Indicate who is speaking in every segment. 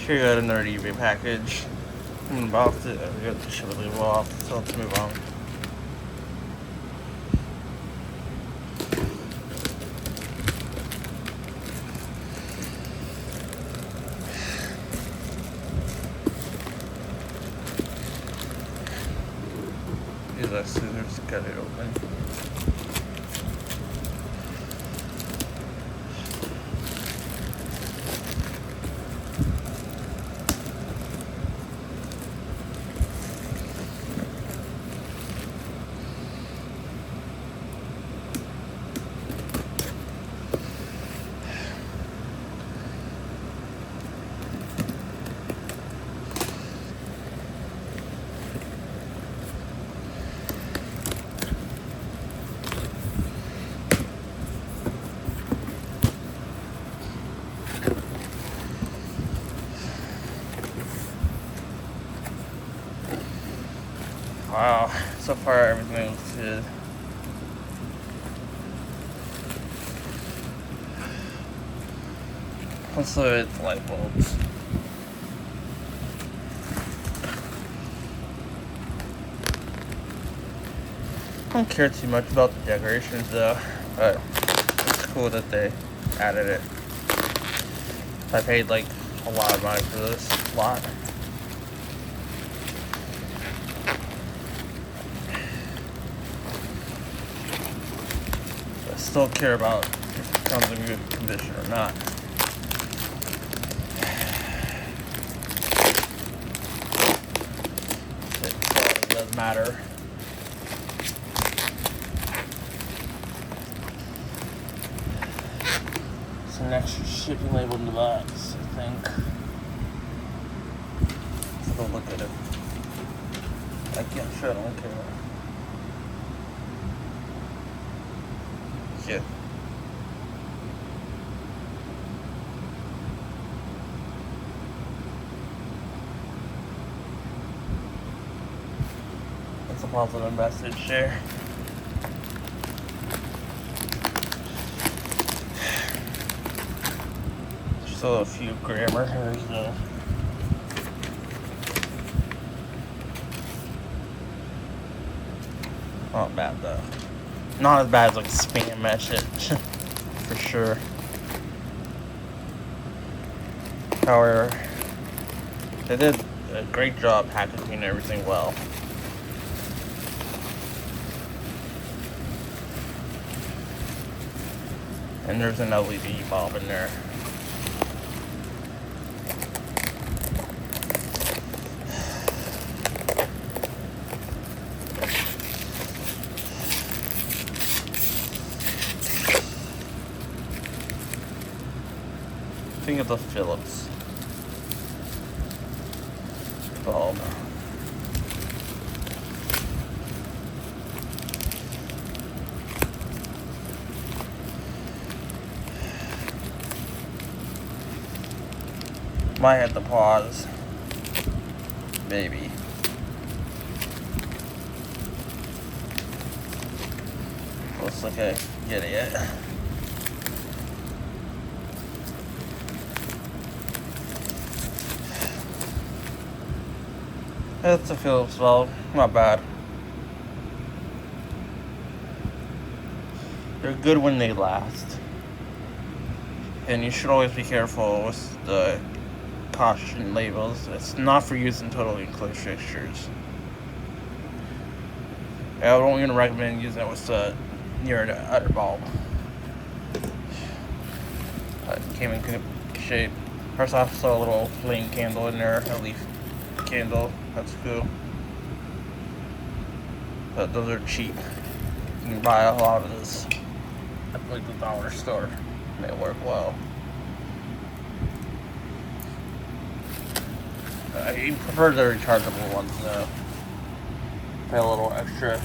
Speaker 1: Here you got another eBay package. I'm about to get the shit label off, so let's move on. Use our scissors to cut it open. Wow, so far everything looks good. Let's look at the light bulbs. I don't care too much about the decorations though, but it's cool that they added it. I paid like a lot of money for this lot. I still care about if it comes in good condition or not. It does matter. It's an extra shipping label in the box, I think. Let's go look at it. I can't show it on camera. Yeah. That's a positive message there. Still a few grammar errors though. Not bad though. Not as bad as like spam message, for sure. However, they did a great job packaging everything well. And there's an LED bulb in there. I think it's a Phillips bulb. Might have to pause. Maybe. Looks like I get it yet. It's a Phillips bulb, not bad. They're good when they last. And you should always be careful with the caution labels. It's not for use in totally enclosed fixtures. I don't even recommend using it with near the other bulb. It came in good shape. First off, saw a little flame candle in there, a leaf candle. That's cool. But those are cheap. You can buy a lot of this at like the dollar store. They work well. I prefer the rechargeable ones though. Pay a little extra.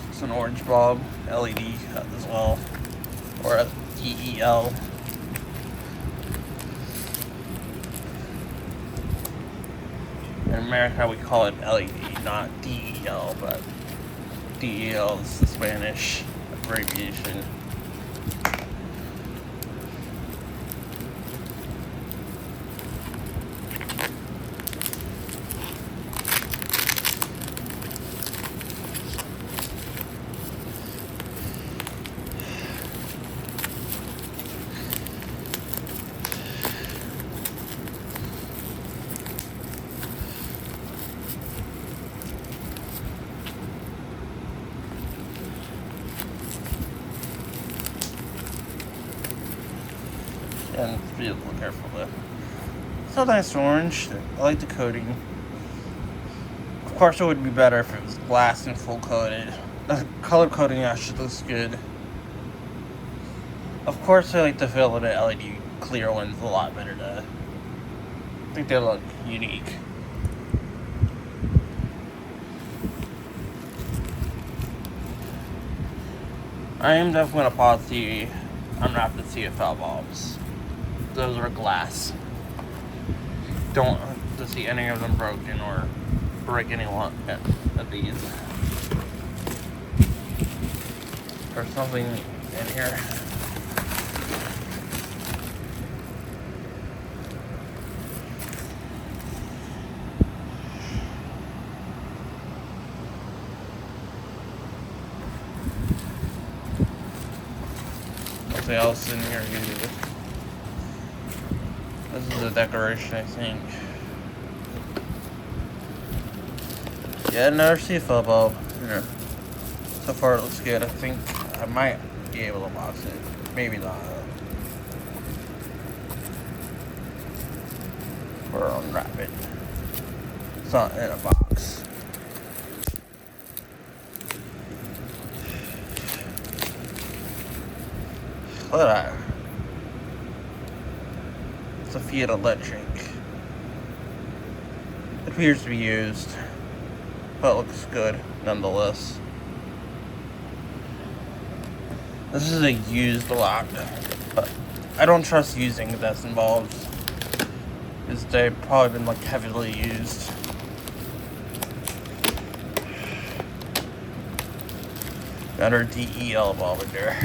Speaker 1: It's an orange bulb, LED as well, or a DEL. In America, we call it LED, not DEL, but DEL is the Spanish abbreviation. And be a little careful though. It's a nice orange. I like the coating. Of course, it would be better if it was glass and full coated. The color coating actually looks good. Of course, I like the filament LED clear ones a lot better. I think they look unique. I am definitely going to pause the I'm going to have to see CFL bulbs. Those are glass. Don't have to see any of them broken or break any one of these. There's something in here. Something else in here too. This is a decoration, I think. Yeah, another CFL bulb. Yeah. So far it looks good. I think I might be able to box it. Maybe not. Or unwrap it. It's not in a box. Look at that. It's a Fiat Electric. It appears to be used, but it looks good nonetheless. This is a used lot, but I don't trust using this bulbs, because they've probably been like heavily used. Another DEL bulb in there.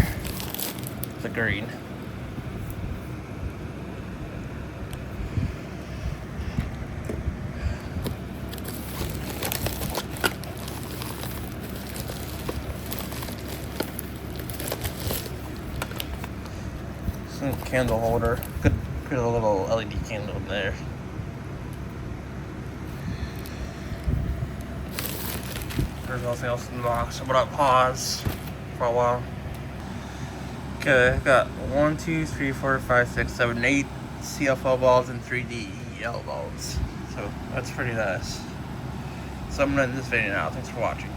Speaker 1: The green. Some candle holder. Could put a little LED candle in there. There's nothing else in the box. I'm gonna pause for a while. Okay, I've got 1, 2, 3, 4, 5, 6, 7, 8 CFL balls and 3 DEL balls. So that's pretty nice. So I'm gonna end this video now. Thanks for watching.